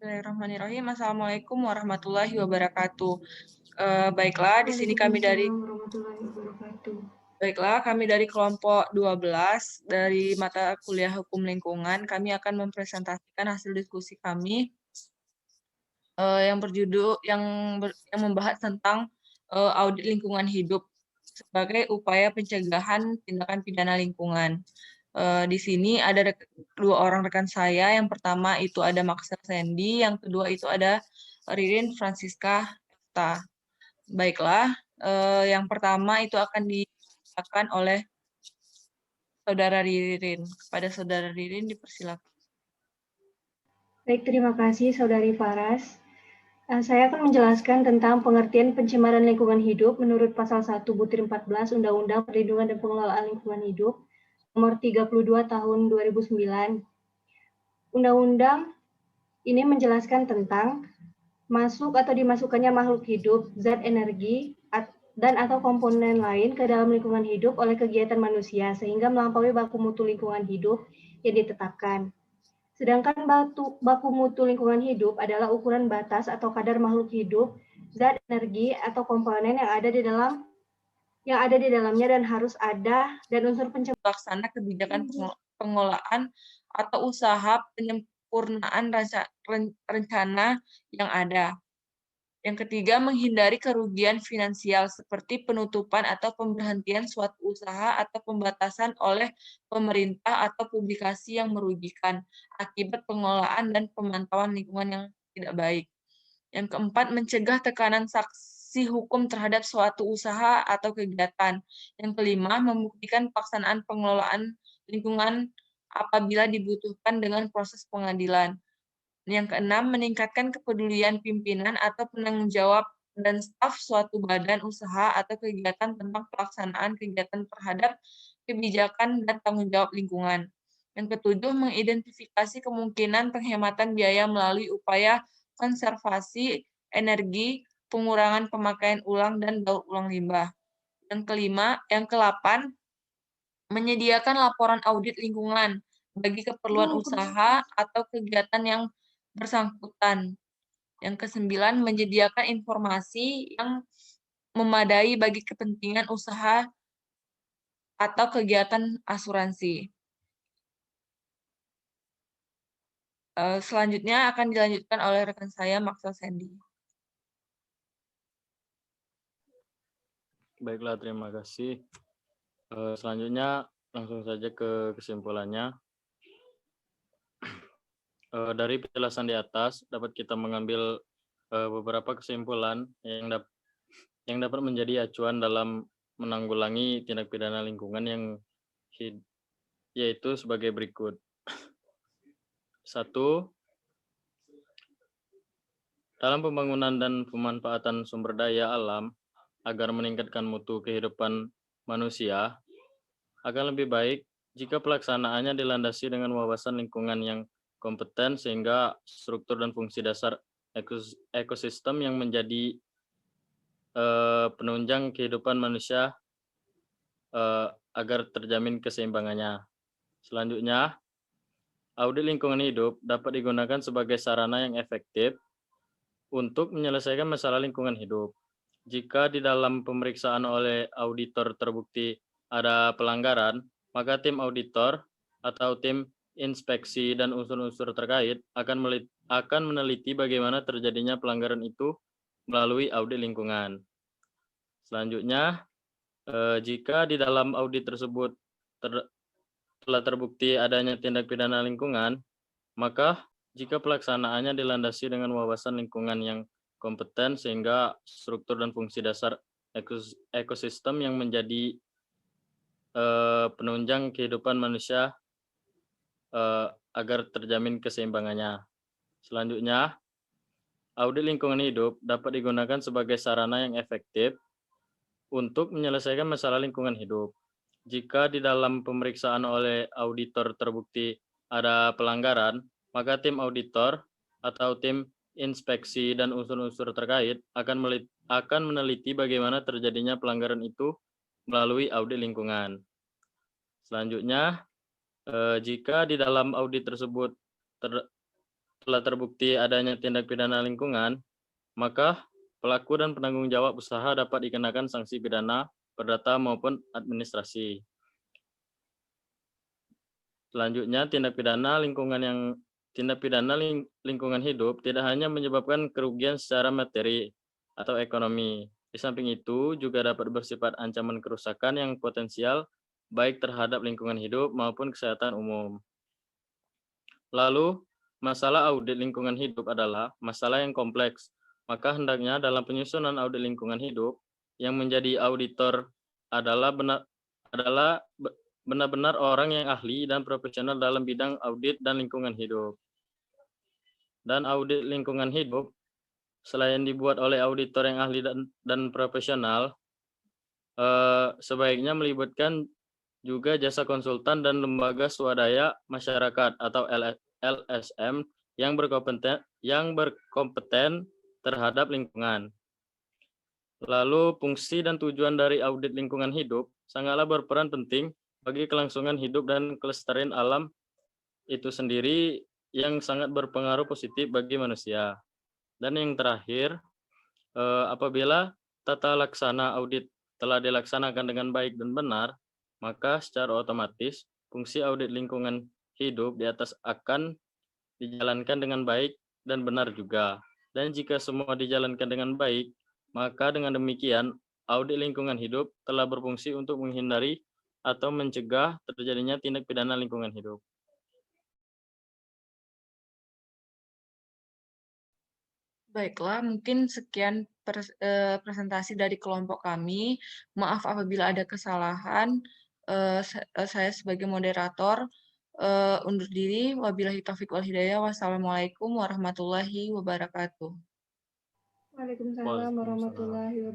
Bismillahirrahmanirrahim. Assalamualaikum warahmatullahi wabarakatuh. Baiklah, di sini kami dari Waalaikumsalam warahmatullahi wabarakatuh. kelompok 12 dari mata kuliah Hukum Lingkungan. Kami akan mempresentasikan hasil diskusi kami yang berjudul yang membahas tentang audit lingkungan hidup sebagai upaya pencegahan tindakan pidana lingkungan. Di sini ada dua orang rekan saya. Yang pertama itu ada Maxel Sandy, yang kedua itu ada Ririn Francisca Efta. Baiklah, yang pertama itu akan dibacakan oleh Saudara Ririn. Kepada Saudara Ririn dipersilakan. Baik, terima kasih Saudari Faras. Saya akan menjelaskan tentang pengertian pencemaran lingkungan hidup menurut pasal 1/14 Undang-Undang Perlindungan dan Pengelolaan Lingkungan Hidup nomor 32 tahun 2009. Undang-undang ini menjelaskan tentang masuk atau dimasukkannya makhluk hidup, zat energi, dan atau komponen lain ke dalam lingkungan hidup oleh kegiatan manusia sehingga melampaui baku mutu lingkungan hidup yang ditetapkan. Sedangkan baku mutu lingkungan hidup adalah ukuran batas atau kadar makhluk hidup, zat energi atau komponen yang ada di dalamnya dan harus ada dan unsur Pelaksana kebijakan pengolahan atau usaha penyempurnaan rencana yang ada. Yang ketiga, menghindari kerugian finansial seperti penutupan atau pemberhentian suatu usaha atau pembatasan oleh pemerintah atau publikasi yang merugikan akibat pengolahan dan pemantauan lingkungan yang tidak baik. Yang keempat, mencegah tekanan saksi hukum terhadap suatu usaha atau kegiatan. Yang kelima, membuktikan pelaksanaan pengelolaan lingkungan apabila dibutuhkan dengan proses pengadilan. Yang keenam, meningkatkan kepedulian pimpinan atau penanggung jawab dan staf suatu badan usaha atau kegiatan tentang pelaksanaan kegiatan terhadap kebijakan dan tanggung jawab lingkungan. Yang ketujuh, mengidentifikasi kemungkinan penghematan biaya melalui upaya konservasi energi, pengurangan pemakaian ulang dan daur ulang limbah. Yang kedelapan, menyediakan laporan audit lingkungan bagi keperluan usaha atau kegiatan yang bersangkutan. Yang kesembilan, menyediakan informasi yang memadai bagi kepentingan usaha atau kegiatan asuransi. Selanjutnya akan dilanjutkan oleh rekan saya, Maxwell Sandy. Baiklah, terima kasih. Selanjutnya langsung saja ke kesimpulannya. Dari penjelasan di atas dapat kita mengambil beberapa kesimpulan yang dapat menjadi acuan dalam menanggulangi tindak pidana lingkungan yaitu sebagai berikut. 1. Dalam pembangunan dan pemanfaatan sumber daya alam agar meningkatkan mutu kehidupan manusia, akan lebih baik jika pelaksanaannya dilandasi dengan wawasan lingkungan yang kompeten sehingga struktur dan fungsi dasar ekosistem yang menjadi penunjang kehidupan manusia agar terjamin keseimbangannya. Selanjutnya, audit lingkungan hidup dapat digunakan sebagai sarana yang efektif untuk menyelesaikan masalah lingkungan hidup. Jika di dalam pemeriksaan oleh auditor terbukti ada pelanggaran, maka tim auditor atau tim inspeksi dan unsur-unsur terkait akan meneliti bagaimana terjadinya pelanggaran itu melalui audit lingkungan. Selanjutnya, jika di dalam audit tersebut telah terbukti adanya tindak pidana lingkungan, maka jika pelaksanaannya dilandasi dengan wawasan lingkungan yang kompeten sehingga struktur dan fungsi dasar ekosistem yang menjadi penunjang kehidupan manusia agar terjamin keseimbangannya. Selanjutnya, audit lingkungan hidup dapat digunakan sebagai sarana yang efektif untuk menyelesaikan masalah lingkungan hidup. Jika di dalam pemeriksaan oleh auditor terbukti ada pelanggaran, maka tim auditor atau tim inspeksi dan unsur-unsur terkait akan meneliti bagaimana terjadinya pelanggaran itu melalui audit lingkungan. Selanjutnya, jika di dalam audit tersebut telah terbukti adanya tindak pidana lingkungan, maka pelaku dan penanggung jawab usaha dapat dikenakan sanksi pidana, perdata maupun administrasi. Selanjutnya, tindak pidana lingkungan hidup tidak hanya menyebabkan kerugian secara materi atau ekonomi. Di samping itu juga dapat bersifat ancaman kerusakan yang potensial baik terhadap lingkungan hidup maupun kesehatan umum. Lalu, masalah audit lingkungan hidup adalah masalah yang kompleks. Maka hendaknya dalam penyusunan audit lingkungan hidup, yang menjadi auditor adalah benar-benar orang yang ahli dan profesional dalam bidang audit dan lingkungan hidup. Dan audit lingkungan hidup, selain dibuat oleh auditor yang ahli dan profesional, sebaiknya melibatkan juga jasa konsultan dan lembaga swadaya masyarakat atau LSM yang berkompeten terhadap lingkungan. Lalu fungsi dan tujuan dari audit lingkungan hidup sangatlah berperan penting bagi kelangsungan hidup dan kelestarian alam itu sendiri yang sangat berpengaruh positif bagi manusia. Dan yang terakhir, apabila tata laksana audit telah dilaksanakan dengan baik dan benar, maka secara otomatis fungsi audit lingkungan hidup di atas akan dijalankan dengan baik dan benar juga. Dan jika semua dijalankan dengan baik, maka dengan demikian audit lingkungan hidup telah berfungsi untuk menghindari atau mencegah terjadinya tindak pidana lingkungan hidup. Baiklah, mungkin sekian presentasi dari kelompok kami. Maaf apabila ada kesalahan. Saya sebagai moderator undur diri. Wabillahi taufiq wal hidayah. Wassalamualaikum warahmatullahi wabarakatuh. Waalaikumsalam warahmatullahi wabarakatuh.